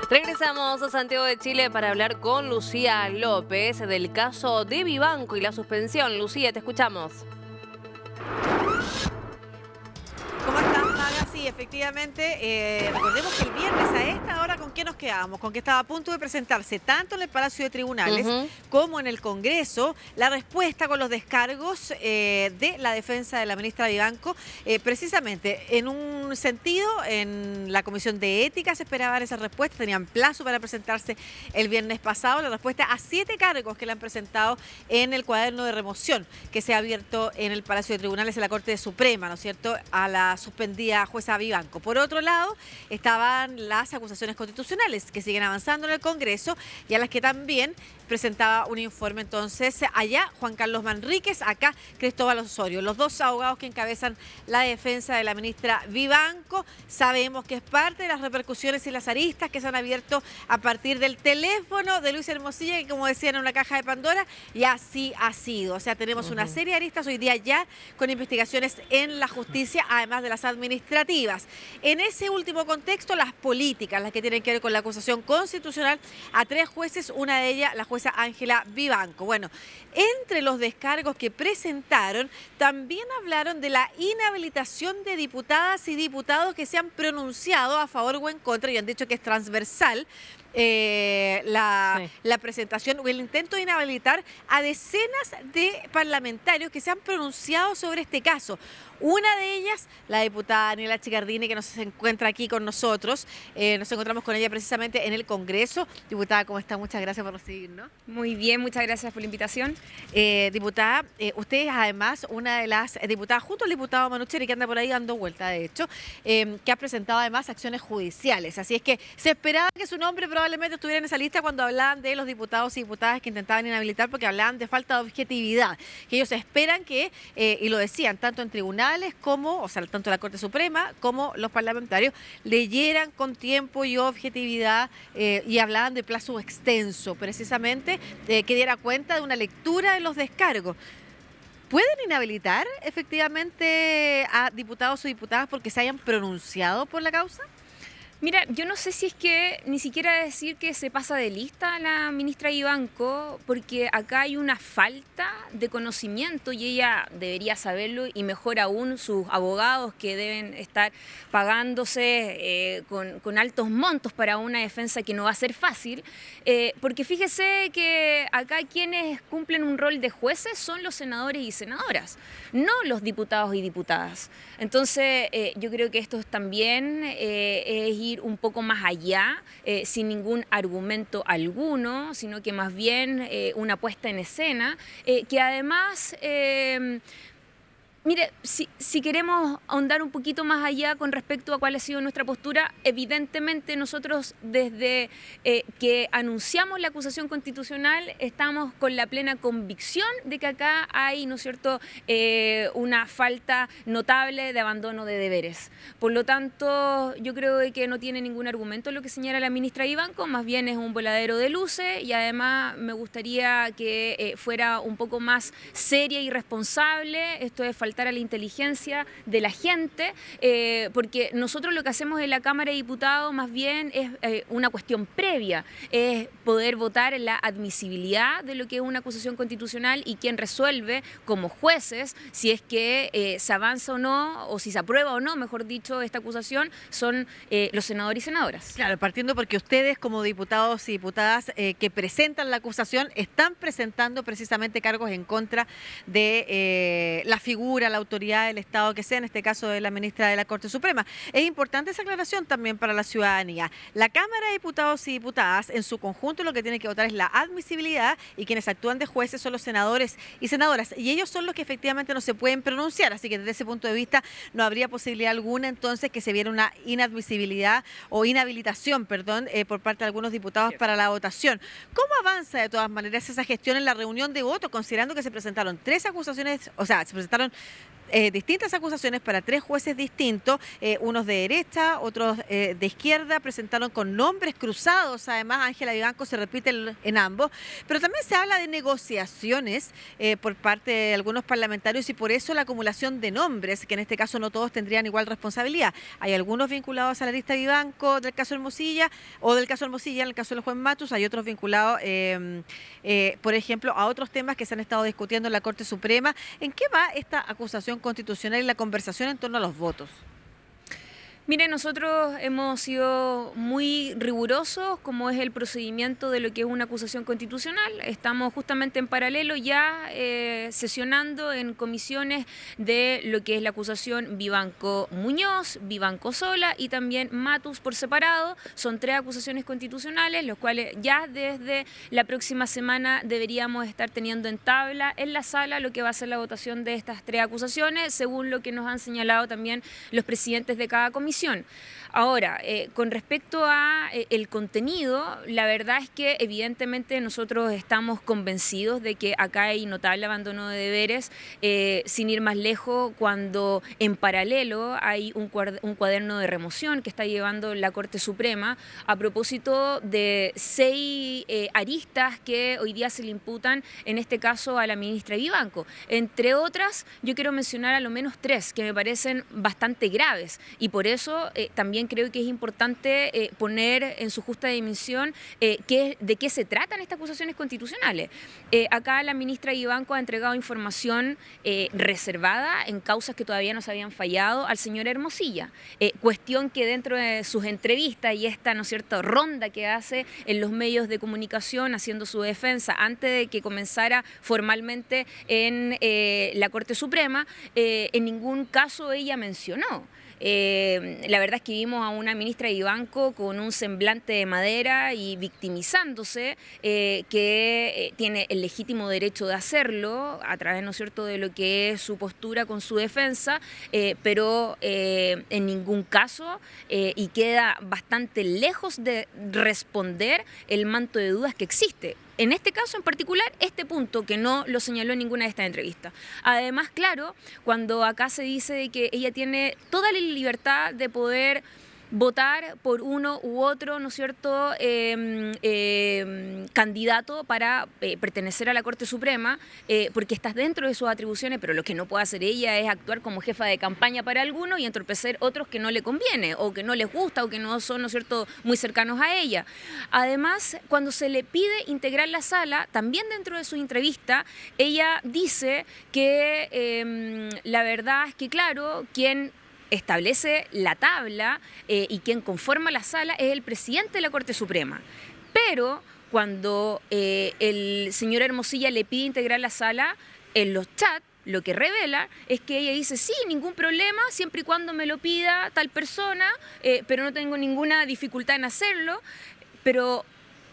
Regresamos a Santiago de Chile para hablar con Lucía López del caso de Vivanco y la suspensión. Lucía, te escuchamos. ¿Cómo estás, Maga? Sí, efectivamente, recordemos que el viernes a esta hora, ¿con qué nos quedamos? Con que estaba a punto de presentarse tanto en el Palacio de Tribunales como en el Congreso la respuesta con los descargos de la defensa de la ministra Vivanco. Precisamente, en un sentido, en la Comisión de Ética se esperaban esas respuestas, tenían plazo para presentarse el viernes pasado, la respuesta a 7 cargos que le han presentado en el cuaderno de remoción que se ha abierto en el Palacio de Tribunales de la Corte Suprema, ¿no es cierto?, a la suspendida jueza Vivanco. Por otro lado, estaban las acusaciones constitucionales que siguen avanzando en el Congreso y a las que también presentaba un informe entonces allá Juan Carlos Manríquez, acá Cristóbal Osorio, los dos abogados que encabezan la defensa de la ministra Vivanco. Sabemos que es parte de las repercusiones y las aristas que se han abierto a partir del teléfono de Luis Hermosilla, que como decían, en una caja de Pandora, y así ha sido. O sea, tenemos una serie de aristas hoy día ya con investigaciones en la justicia, además de las administrativas. En ese último contexto, las políticas, las que tienen que ver con la acusación constitucional a 3 jueces, una de ellas la jueza Ángela Vivanco. Bueno, entre los descargos que presentaron, también hablaron de la inhabilitación de diputadas y diputados que se han pronunciado a favor o en contra y han dicho que es transversal la presentación o el intento de inhabilitar a decenas de parlamentarios que se han pronunciado sobre este caso. Una de ellas, la diputada Daniela Chicardini, que nos encuentra aquí con nosotros. Nos encontramos con ella precisamente en el Congreso. Diputada, ¿cómo está? Muchas gracias por recibirnos. Muy bien, muchas gracias por la invitación. Diputada, usted es además una de las diputadas, junto al diputado Manucheri, que anda por ahí dando vuelta, de hecho, que ha presentado además acciones judiciales. Así es que se esperaba que su nombre probablemente estuviera en esa lista cuando hablaban de los diputados y diputadas que intentaban inhabilitar, porque hablaban de falta de objetividad, que ellos esperan que, y lo decían, tanto en tribunales como, o sea, tanto la Corte Suprema como los parlamentarios, leyeran con tiempo y objetividad y hablaban de plazo extenso, precisamente, que diera cuenta de una lectura de los descargos. ¿Pueden inhabilitar efectivamente a diputados o diputadas porque se hayan pronunciado por la causa? Mira, yo no sé si es que ni siquiera decir que se pasa de lista a la ministra Vivanco, porque acá hay una falta de conocimiento y ella debería saberlo, y mejor aún sus abogados que deben estar pagándose con altos montos para una defensa que no va a ser fácil, porque fíjese que acá quienes cumplen un rol de jueces son los senadores y senadoras, no los diputados y diputadas. Entonces yo creo que esto también es ir un poco más allá, sin ningún argumento alguno, sino que más bien una puesta en escena, que además... Mire, si queremos ahondar un poquito más allá con respecto a cuál ha sido nuestra postura, evidentemente nosotros desde que anunciamos la acusación constitucional estamos con la plena convicción de que acá hay, ¿no es cierto?, una falta notable de abandono de deberes. Por lo tanto, yo creo que no tiene ningún argumento lo que señala la ministra Vivanco, más bien es un voladero de luces, y además me gustaría que fuera un poco más seria y responsable. Esto es faltar a la inteligencia de la gente, porque nosotros lo que hacemos en la Cámara de Diputados más bien es una cuestión previa, es poder votar en la admisibilidad de lo que es una acusación constitucional, y quien resuelve como jueces si es que se avanza o no, o si se aprueba o no, mejor dicho, esta acusación, son los senadores y senadoras. Claro, partiendo porque ustedes como diputados y diputadas que presentan la acusación están presentando precisamente cargos en contra de la figura, la autoridad del Estado que sea, en este caso de la ministra de la Corte Suprema. Es importante esa aclaración también para la ciudadanía. La Cámara de Diputados y Diputadas en su conjunto lo que tiene que votar es la admisibilidad, y quienes actúan de jueces son los senadores y senadoras, y ellos son los que efectivamente no se pueden pronunciar, así que desde ese punto de vista no habría posibilidad alguna entonces que se viera una inadmisibilidad o inhabilitación, perdón, por parte de algunos diputados para la votación. ¿Cómo avanza de todas maneras esa gestión en la reunión de voto, considerando que se presentaron 3 acusaciones, o sea, se presentaron distintas acusaciones para 3 jueces distintos, unos de derecha, otros de izquierda, presentaron con nombres cruzados. Además, Ángela Vivanco se repite en ambos, pero también se habla de negociaciones por parte de algunos parlamentarios y por eso la acumulación de nombres, que en este caso no todos tendrían igual responsabilidad. Hay algunos vinculados a la lista Vivanco del caso Hermosilla o del caso Hermosilla en el caso del juez Matus, hay otros vinculados, por ejemplo, a otros temas que se han estado discutiendo en la Corte Suprema. ¿En qué va esta acusación constitucional y la conversación en torno a los votos? Mire, nosotros hemos sido muy rigurosos como es el procedimiento de lo que es una acusación constitucional. Estamos justamente en paralelo ya sesionando en comisiones de lo que es la acusación Vivanco Muñoz, Vivanco Sola y también Matus por separado. Son 3 acusaciones constitucionales, los cuales ya desde la próxima semana deberíamos estar teniendo en tabla en la sala lo que va a ser la votación de estas 3 acusaciones, según lo que nos han señalado también los presidentes de cada comisión. Ahora, con respecto a el contenido, la verdad es que evidentemente nosotros estamos convencidos de que acá hay notable abandono de deberes, sin ir más lejos, cuando en paralelo hay un cuaderno de remoción que está llevando la Corte Suprema a propósito de 6 aristas que hoy día se le imputan, en este caso a la ministra Vivanco. Entre otras, yo quiero mencionar a lo menos 3 que me parecen bastante graves y por eso también creo que es importante poner en su justa dimensión de qué se tratan estas acusaciones constitucionales. Acá la ministra Vivanco ha entregado información reservada en causas que todavía no se habían fallado al señor Hermosilla, cuestión que dentro de sus entrevistas y esta, ¿no es cierto?, ronda que hace en los medios de comunicación haciendo su defensa antes de que comenzara formalmente en la Corte Suprema, en ningún caso ella mencionó. La verdad es que vimos a una ministra Vivanco con un semblante de madera y victimizándose, que tiene el legítimo derecho de hacerlo a través, ¿no es cierto?, de lo que es su postura con su defensa, pero en ningún caso, y queda bastante lejos de responder el manto de dudas que existe. En este caso en particular, este punto que no lo señaló en ninguna de estas entrevistas. Además, claro, cuando acá se dice de que ella tiene toda la libertad de poder votar por uno u otro, ¿no es cierto?, candidato para pertenecer a la Corte Suprema, porque estás dentro de sus atribuciones, pero lo que no puede hacer ella es actuar como jefa de campaña para algunos y entorpecer otros que no le conviene, o que no les gusta, o que no son, ¿no es cierto?, muy cercanos a ella. Además, cuando se le pide integrar la sala, también dentro de su entrevista, ella dice que la verdad es que, claro, quien establece la tabla y quien conforma la sala es el presidente de la Corte Suprema. Pero cuando el señor Hermosilla le pide integrar la sala, en los chats lo que revela es que ella dice, sí, ningún problema, siempre y cuando me lo pida tal persona, pero no tengo ninguna dificultad en hacerlo. Pero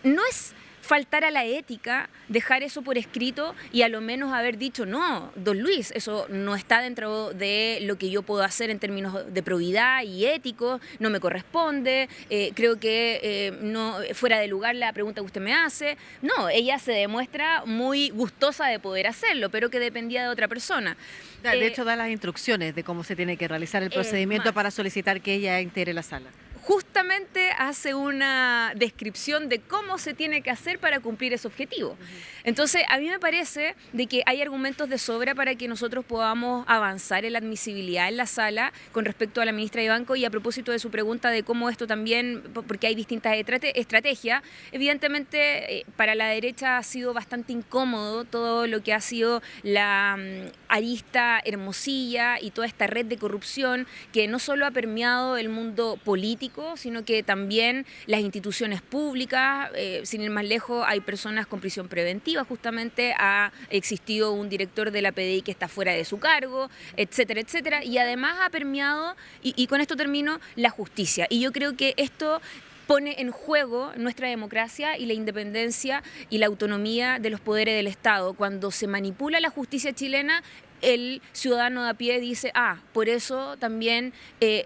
no es faltar a la ética, dejar eso por escrito y a lo menos haber dicho, no, don Luis, eso no está dentro de lo que yo puedo hacer en términos de probidad y ético, no me corresponde, creo que no fuera de lugar la pregunta que usted me hace. No, ella se demuestra muy gustosa de poder hacerlo, pero que dependía de otra persona. De hecho, da las instrucciones de cómo se tiene que realizar el procedimiento para solicitar que ella integre la sala. Justamente hace una descripción de cómo se tiene que hacer para cumplir ese objetivo. Entonces, a mí me parece de que hay argumentos de sobra para que nosotros podamos avanzar en la admisibilidad en la sala con respecto a la ministra Vivanco. Y a propósito de su pregunta de cómo esto también, porque hay distintas estrategias, evidentemente para la derecha ha sido bastante incómodo todo lo que ha sido la arista Hermosilla y toda esta red de corrupción que no solo ha permeado el mundo político, sino que también las instituciones públicas. Sin ir más lejos, hay personas con prisión preventiva, justamente ha existido un director de la PDI que está fuera de su cargo, etcétera, etcétera, y además ha permeado, y con esto termino, la justicia. Y yo creo que esto pone en juego nuestra democracia y la independencia y la autonomía de los poderes del Estado. Cuando se manipula la justicia chilena, el ciudadano de a pie dice, por eso también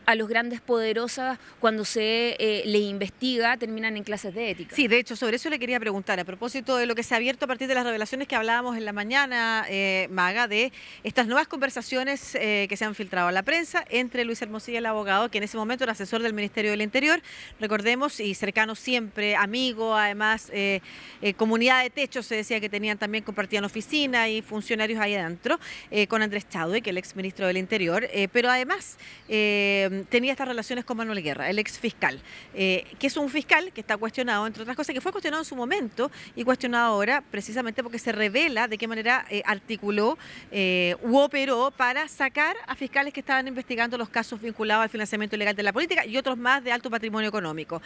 a los grandes poderosas cuando se les investiga terminan en clases de ética. Sí, de hecho, sobre eso le quería preguntar, a propósito de lo que se ha abierto a partir de las revelaciones que hablábamos en la mañana, Maga, de estas nuevas conversaciones que se han filtrado a la prensa entre Luis Hermosilla, el abogado, que en ese momento era asesor del Ministerio del Interior, recordemos, y cercano siempre, amigo, además, comunidad de techo, se decía que tenían también, compartían oficina y funcionarios ahí adentro, con Andrés Chadwick, el exministro del Interior, pero además tenía estas relaciones con Manuel Guerra, el exfiscal, que es un fiscal que está cuestionado, entre otras cosas, que fue cuestionado en su momento y cuestionado ahora precisamente porque se revela de qué manera articuló u operó para sacar a fiscales que estaban investigando los casos vinculados al financiamiento ilegal de la política y otros más de alto patrimonio económico.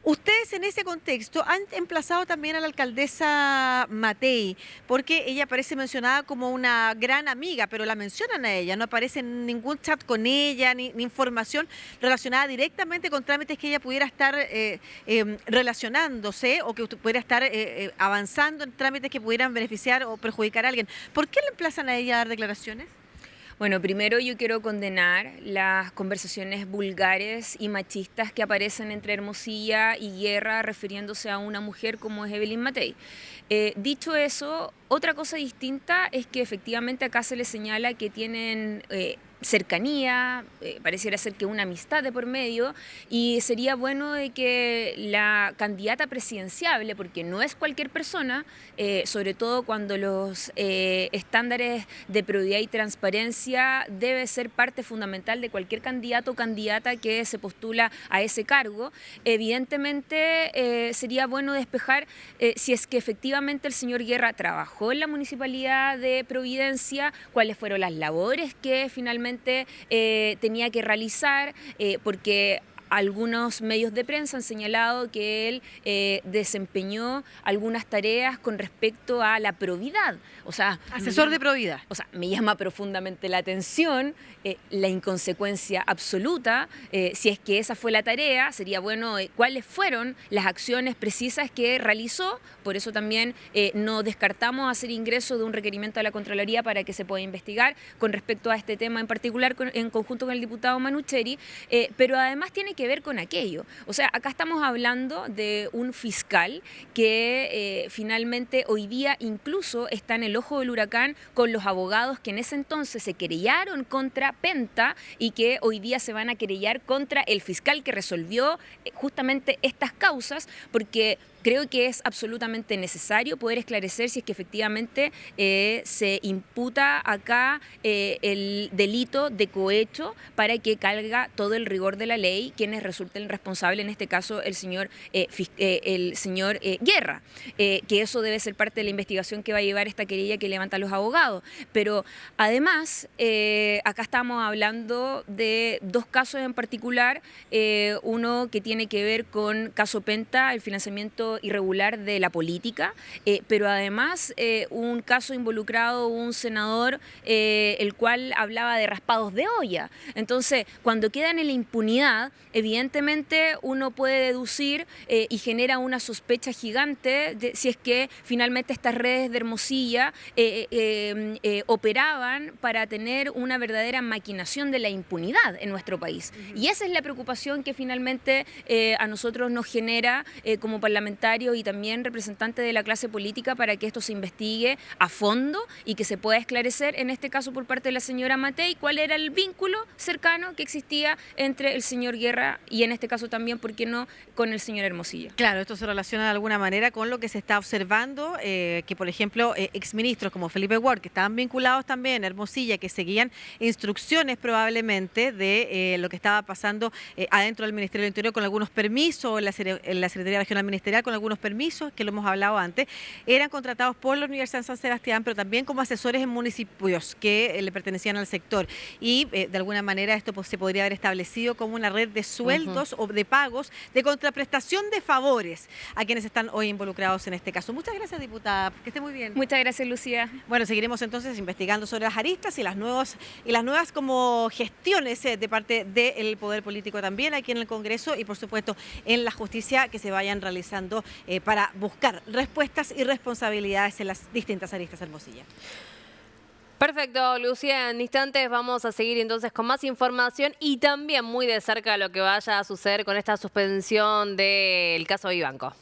Ustedes en ese contexto han emplazado también a la alcaldesa Matei, porque ella aparece mencionada como una gran amiga, pero la mencionan a ella, no aparece en ningún chat con ella, ni información relacionada directamente con trámites que ella pudiera estar relacionándose o que pudiera estar avanzando en trámites que pudieran beneficiar o perjudicar a alguien. ¿Por qué le emplazan a ella a dar declaraciones? Bueno, primero yo quiero condenar las conversaciones vulgares y machistas que aparecen entre Hermosilla y Guerra refiriéndose a una mujer como es Evelyn Matei. Dicho eso, otra cosa distinta es que efectivamente acá se le señala que tienen cercanía, pareciera ser que una amistad de por medio, y sería bueno de que la candidata presidenciable, porque no es cualquier persona, sobre todo cuando los estándares de probidad y transparencia debe ser parte fundamental de cualquier candidato o candidata que se postula a ese cargo, evidentemente sería bueno despejar si es que efectivamente el señor Guerra trabajó en la Municipalidad de Providencia, cuáles fueron las labores que finalmente tenía que realizar, porque algunos medios de prensa han señalado que él desempeñó algunas tareas con respecto a la probidad. O sea, asesor de probidad. O sea, me llama profundamente la atención la inconsecuencia absoluta. Si es que esa fue la tarea, sería bueno cuáles fueron las acciones precisas que realizó. Por eso también no descartamos hacer ingreso de un requerimiento a la Contraloría para que se pueda investigar con respecto a este tema en particular en conjunto con el diputado Manucheri, pero además tiene que ver con aquello. O sea, acá estamos hablando de un fiscal que finalmente hoy día incluso está en el ojo del huracán con los abogados que en ese entonces se querellaron contra Penta y que hoy día se van a querellar contra el fiscal que resolvió justamente estas causas, porque creo que es absolutamente necesario poder esclarecer si es que efectivamente se imputa acá el delito de cohecho para que calga todo el rigor de la ley quienes resulten responsables, en este caso el señor Guerra, que eso debe ser parte de la investigación que va a llevar esta querella que levantan los abogados. Pero además, acá estamos hablando de dos casos en particular, uno que tiene que ver con caso Penta, el financiamiento irregular de la política, pero además un caso involucrado un senador el cual hablaba de raspados de olla. Entonces, cuando quedan en la impunidad, evidentemente uno puede deducir y genera una sospecha gigante de si es que finalmente estas redes de Hermosilla operaban para tener una verdadera maquinación de la impunidad en nuestro país. Y esa es la preocupación que finalmente a nosotros nos genera como parlamentarios y también representantes de la clase política para que esto se investigue a fondo y que se pueda esclarecer, en este caso por parte de la señora Matei, cuál era el vínculo cercano que existía entre el señor Guerra y en este caso también, ¿por qué no?, con el señor Hermosilla. Claro, esto se relaciona de alguna manera con lo que se está observando, que por ejemplo exministros como Felipe Ward, que estaban vinculados también a Hermosilla, que seguían instrucciones probablemente de lo que estaba pasando adentro del Ministerio del Interior con algunos permisos, en la Secretaría Regional Ministerial con algunos permisos, que lo hemos hablado antes, eran contratados por la Universidad de San Sebastián, pero también como asesores en municipios que le pertenecían al sector. Y de alguna manera esto se podría haber establecido como una red de sueldos o de pagos, de contraprestación de favores a quienes están hoy involucrados en este caso. Muchas gracias, diputada. Que esté muy bien. Muchas gracias, Lucía. Bueno, seguiremos entonces investigando sobre las aristas y las nuevas como gestiones de parte del poder político también aquí en el Congreso y por supuesto en la justicia que se vayan realizando para buscar respuestas y responsabilidades en las distintas aristas, Hermosilla. Perfecto, Lucía. En instantes vamos a seguir entonces con más información y también muy de cerca lo que vaya a suceder con esta suspensión del caso Vivanco.